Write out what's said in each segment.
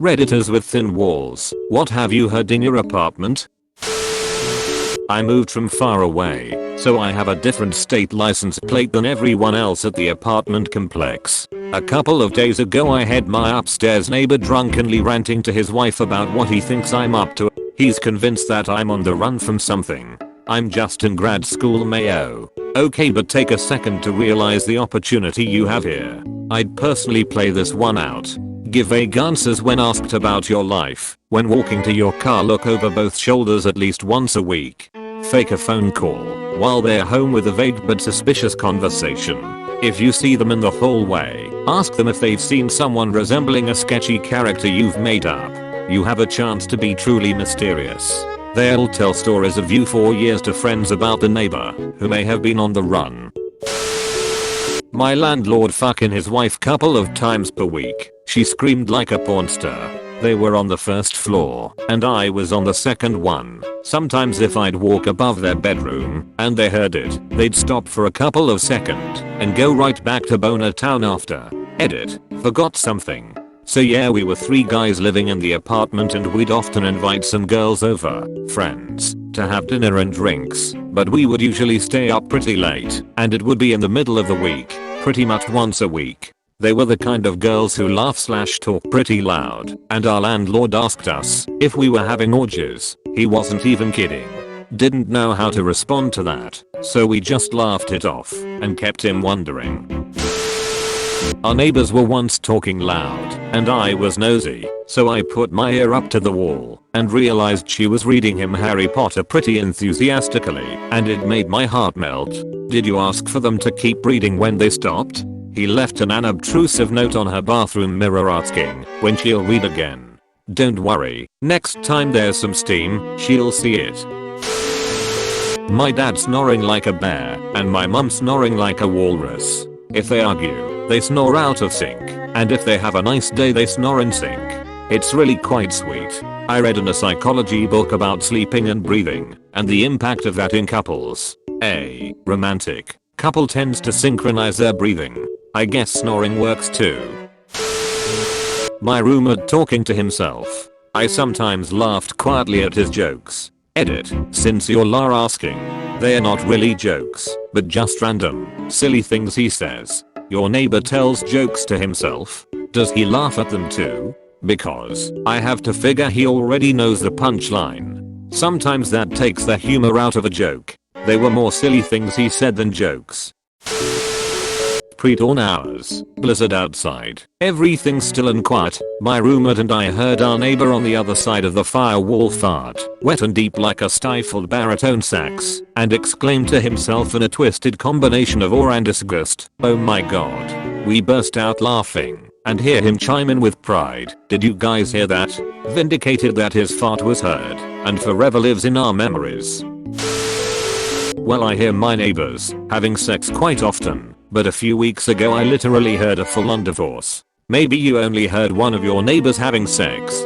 Redditors with thin walls, what have you heard in your apartment? I moved from far away, so I have a different state license plate than everyone else at the apartment complex. A couple of days ago I had my upstairs neighbor drunkenly ranting to his wife about what he thinks I'm up to. He's convinced that I'm on the run from something. I'm just in grad school, mayo. Okay, but take a second to realize the opportunity you have here. I'd personally play this one out. Give vague answers when asked about your life. When walking to your car, look over both shoulders at least once a week. Fake a phone call while they're home with a vague but suspicious conversation. If you see them in the hallway, ask them if they've seen someone resembling a sketchy character you've made up. You have a chance to be truly mysterious. They'll tell stories of you for years to friends about the neighbor who may have been on the run. My landlord fucking his wife couple of times per week. She screamed like a porn star. They were on the first floor and I was on the second one. Sometimes if I'd walk above their bedroom and they heard it, they'd stop for a couple of seconds and go right back to Boner Town after. Edit. Forgot something. So yeah, we were 3 guys living in the apartment and we'd often invite some girls over, friends, to have dinner and drinks, but we would usually stay up pretty late and it would be in the middle of the week, pretty much once a week. They were the kind of girls who laugh/talk pretty loud, and our landlord asked us if we were having orgies. He wasn't even kidding. Didn't know how to respond to that, so we just laughed it off and kept him wondering. Our neighbors were once talking loud, and I was nosy, so I put my ear up to the wall and realized she was reading him Harry Potter pretty enthusiastically, and it made my heart melt. Did you ask for them to keep reading when they stopped? He left an unobtrusive note on her bathroom mirror asking when she'll read again. Don't worry, next time there's some steam, she'll see it. My dad snoring like a bear and my mum snoring like a walrus. If they argue, they snore out of sync, and if they have a nice day they snore in sync. It's really quite sweet. I read in a psychology book about sleeping and breathing and the impact of that in couples. A romantic couple tends to synchronize their breathing. I guess snoring works too. My roommate talking to himself. I sometimes laughed quietly at his jokes. Edit. Since you're asking, they're not really jokes, but just random, silly things he says. Your neighbor tells jokes to himself. Does he laugh at them too? Because I have to figure he already knows the punchline. Sometimes that takes the humor out of a joke. They were more silly things he said than jokes. Pre-dawn hours, blizzard outside, everything's still and quiet. My roommate and I heard our neighbor on the other side of the firewall fart, wet and deep like a stifled baritone sax, and exclaimed to himself in a twisted combination of awe and disgust, "Oh my god." We burst out laughing and hear him chime in with pride. Did you guys hear that? Vindicated that his fart was heard and forever lives in our memories. Well, I hear my neighbors having sex quite often, but a few weeks ago I literally heard a full-on divorce. Maybe you only heard one of your neighbors having sex.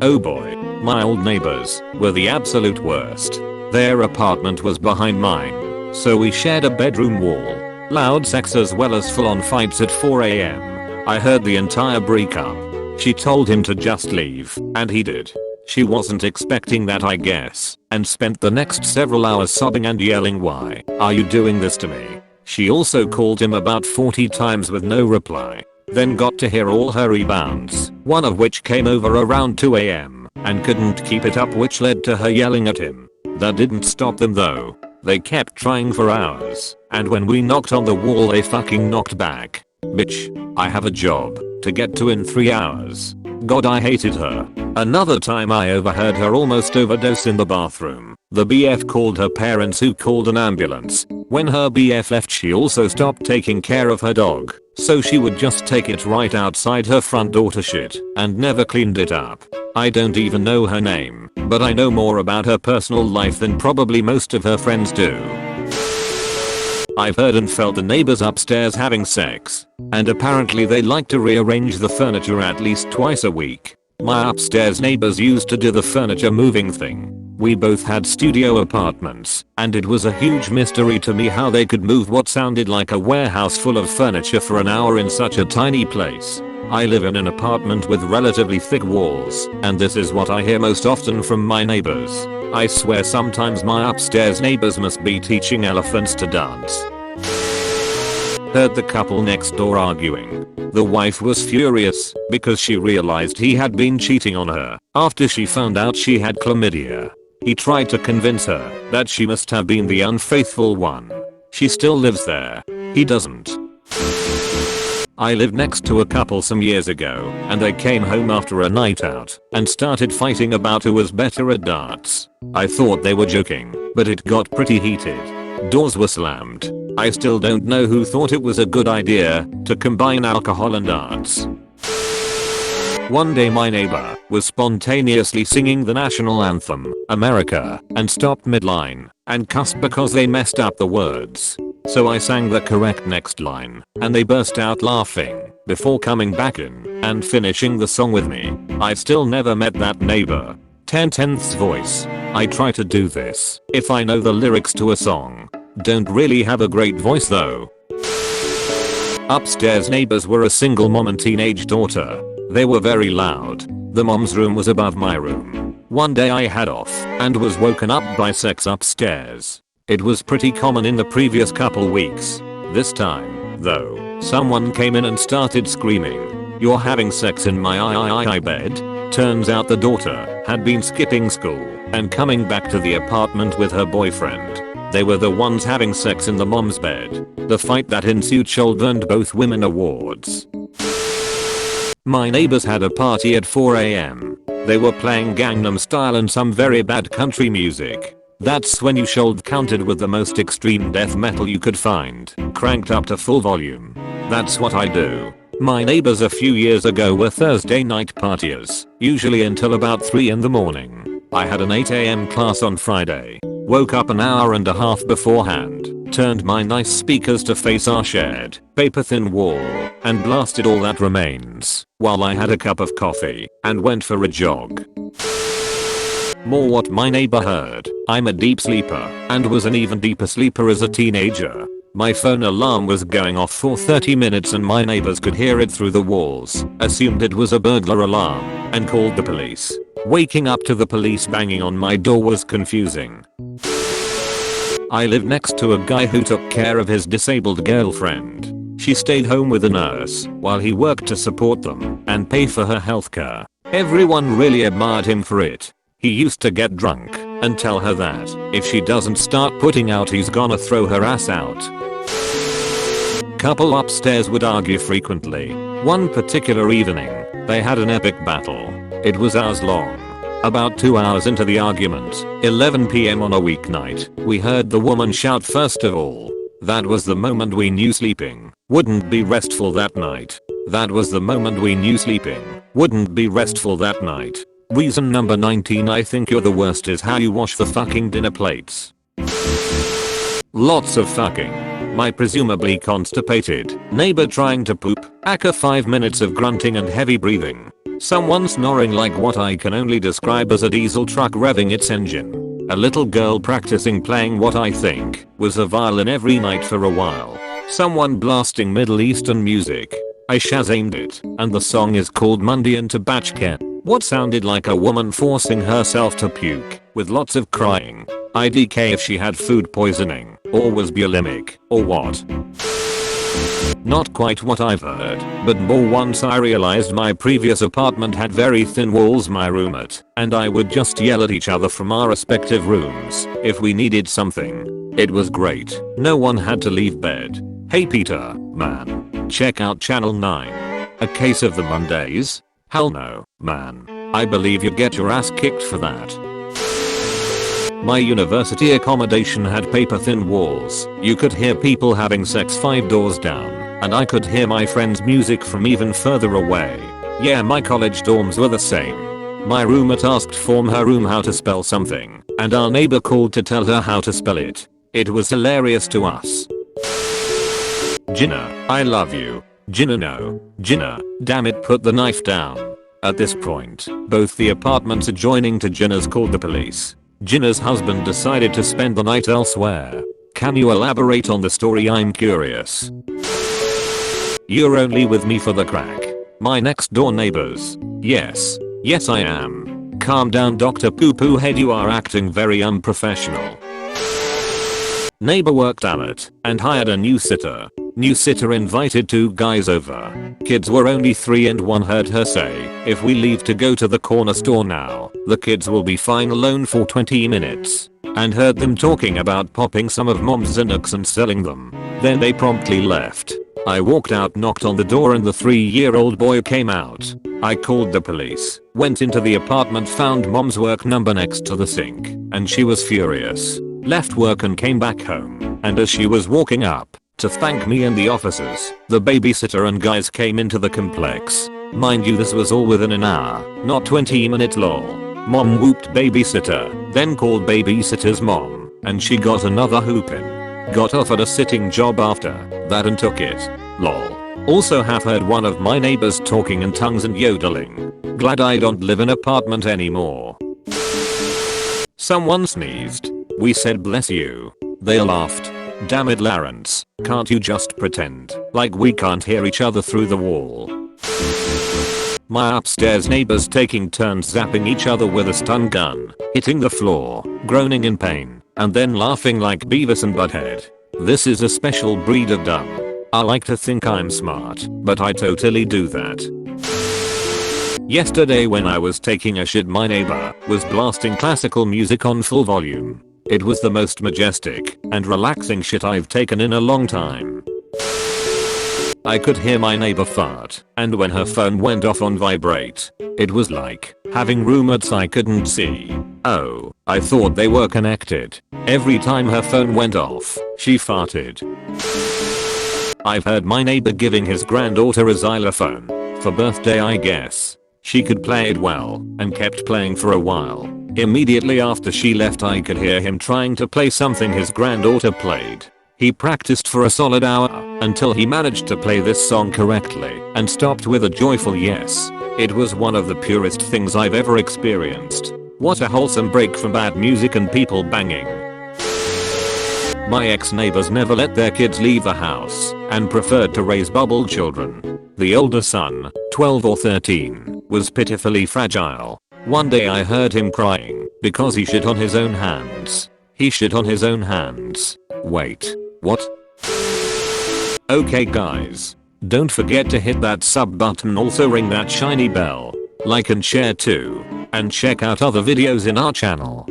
Oh boy, my old neighbors were the absolute worst. Their apartment was behind mine, so we shared a bedroom wall. Loud sex as well as full-on fights at 4 AM. I heard the entire breakup. She told him to just leave, and he did. She wasn't expecting that, I guess, and spent the next several hours sobbing and yelling, "Why are you doing this to me?" She also called him about 40 times with no reply. Then got to hear all her rebounds, one of which came over around 2 AM, and couldn't keep it up, which led to her yelling at him. That didn't stop them though. They kept trying for hours, and when we knocked on the wall they fucking knocked back. Bitch, I have a job to get to in 3 hours. God, I hated her. Another time I overheard her almost overdose in the bathroom. The BF called her parents, who called an ambulance. When her BF left, she also stopped taking care of her dog, so she would just take it right outside her front door to shit and never cleaned it up. I don't even know her name, but I know more about her personal life than probably most of her friends do. I've heard and felt the neighbors upstairs having sex, and apparently they like to rearrange the furniture at least twice a week. My upstairs neighbors used to do the furniture moving thing. We both had studio apartments, and it was a huge mystery to me how they could move what sounded like a warehouse full of furniture for an hour in such a tiny place. I live in an apartment with relatively thick walls, and this is what I hear most often from my neighbors. I swear sometimes my upstairs neighbors must be teaching elephants to dance. Heard the couple next door arguing. The wife was furious because she realized he had been cheating on her after she found out she had chlamydia. He tried to convince her that she must have been the unfaithful one. She still lives there. He doesn't. I lived next to a couple some years ago, and they came home after a night out and started fighting about who was better at darts. I thought they were joking, but it got pretty heated. Doors were slammed. I still don't know who thought it was a good idea to combine alcohol and darts. One day my neighbor was spontaneously singing the national anthem, America, and stopped midline and cussed because they messed up the words. So I sang the correct next line, and they burst out laughing before coming back in and finishing the song with me. I still never met that neighbor. 10/10ths voice. I try to do this if I know the lyrics to a song. Don't really have a great voice though. Upstairs neighbors were a single mom and teenage daughter. They were very loud. The mom's room was above my room. One day I had off and was woken up by sex upstairs. It was pretty common in the previous couple weeks. This time, though, someone came in and started screaming, "You're having sex in my bed?" Turns out the daughter had been skipping school and coming back to the apartment with her boyfriend. They were the ones having sex in the mom's bed. The fight that ensued should earn both women awards. My neighbors had a party at 4 AM. They were playing Gangnam Style and some very bad country music. That's when you should counted with the most extreme death metal you could find, cranked up to full volume. That's what I do. My neighbors a few years ago were Thursday night partiers, usually until about 3 in the morning. I had an 8 AM class on Friday. Woke up an hour and a half beforehand, turned my nice speakers to face our shared, paper-thin wall, and blasted all that remains while I had a cup of coffee and went for a jog. More what my neighbor heard. I'm a deep sleeper and was an even deeper sleeper as a teenager. My phone alarm was going off for 30 minutes and my neighbors could hear it through the walls, assumed it was a burglar alarm, and called the police. Waking up to the police banging on my door was confusing. I lived next to a guy who took care of his disabled girlfriend. She stayed home with a nurse while he worked to support them and pay for her healthcare. Everyone really admired him for it. He used to get drunk and tell her that if she doesn't start putting out he's gonna throw her ass out. Couple upstairs would argue frequently. One particular evening, they had an epic battle. It was hours long. About 2 hours into the argument, 11 PM on a weeknight, we heard the woman shout, "First of all, that was the moment we knew sleeping wouldn't be restful that night. That was the moment we knew sleeping wouldn't be restful that night. Reason number 19 I think you're the worst is how you wash the fucking dinner plates." Lots of fucking. My presumably constipated neighbor trying to poop. Aka 5 minutes of grunting and heavy breathing. Someone snoring like what I can only describe as a diesel truck revving its engine. A little girl practicing playing what I think was a violin every night for a while. Someone blasting Middle Eastern music. I shazamed it, and the song is called Mundian Tabachken. What sounded like a woman forcing herself to puke, with lots of crying. IDK if she had food poisoning, or was bulimic, or what. Not quite what I've heard, but more once I realized my previous apartment had very thin walls my roommate and I would just yell at each other from our respective rooms if we needed something. It was great. No one had to leave bed. Hey Peter, man. Check out channel 9. A case of the Mondays? Hell no, man. I believe you get your ass kicked for that. My university accommodation had paper thin walls. You could hear people having sex 5 doors down, and I could hear my friends' music from even further away. Yeah, my college dorms were the same. My roommate asked from her room how to spell something, and our neighbor called to tell her how to spell it. It was hilarious to us. Jinna, I love you. Jinna no. Jinna, damn it, put the knife down. At this point, both the apartments adjoining to Jinna's called the police. Jinna's husband decided to spend the night elsewhere. Can you elaborate on the story? I'm curious. You're only with me for the crack. My next door neighbors. Yes. Yes I am. Calm down Dr. Poo Poo Head, you are acting very unprofessional. Neighbor worked at it and hired a new sitter. New sitter invited 2 guys over. Kids were only 3 and one heard her say, if we leave to go to the corner store now, the kids will be fine alone for 20 minutes. And heard them talking about popping some of mom's Xanax and selling them. Then they promptly left. I walked out, knocked on the door, and the 3-year-old boy came out. I called the police, went into the apartment, found mom's work number next to the sink, and she was furious. Left work and came back home, and as she was walking up to thank me and the officers, the babysitter and guys came into the complex. Mind you, this was all within an hour, not 20 minutes lol. Mom whooped babysitter, then called babysitter's mom, and she got another whooping. Got offered a sitting job after that and took it. Lol. Also have heard one of my neighbors talking in tongues and yodeling. Glad I don't live in apartment anymore. Someone sneezed. We said bless you. They laughed. Damn it Lawrence, can't you just pretend like we can't hear each other through the wall? My upstairs neighbors taking turns zapping each other with a stun gun, hitting the floor, groaning in pain, and then laughing like Beavis and Butthead. This is a special breed of dumb. I like to think I'm smart, but I totally do that. Yesterday when I was taking a shit, my neighbor was blasting classical music on full volume. It was the most majestic and relaxing shit I've taken in a long time. I could hear my neighbor fart, and when her phone went off on vibrate, it was like having roommates I couldn't see. Oh, I thought they were connected. Every time her phone went off, she farted. I've heard my neighbor giving his granddaughter a xylophone for birthday, I guess. She could play it well and kept playing for a while. Immediately after she left, I could hear him trying to play something his granddaughter played. He practiced for a solid hour until he managed to play this song correctly and stopped with a joyful yes. It was one of the purest things I've ever experienced. What a wholesome break from bad music and people banging. My ex-neighbors never let their kids leave the house and preferred to raise bubble children. The older son, 12 or 13, was pitifully fragile. One day I heard him crying because he shit on his own hands. He shit on his own hands. Wait, what? Okay guys, don't forget to hit that sub button, also ring that shiny bell, like and share too, and check out other videos in our channel.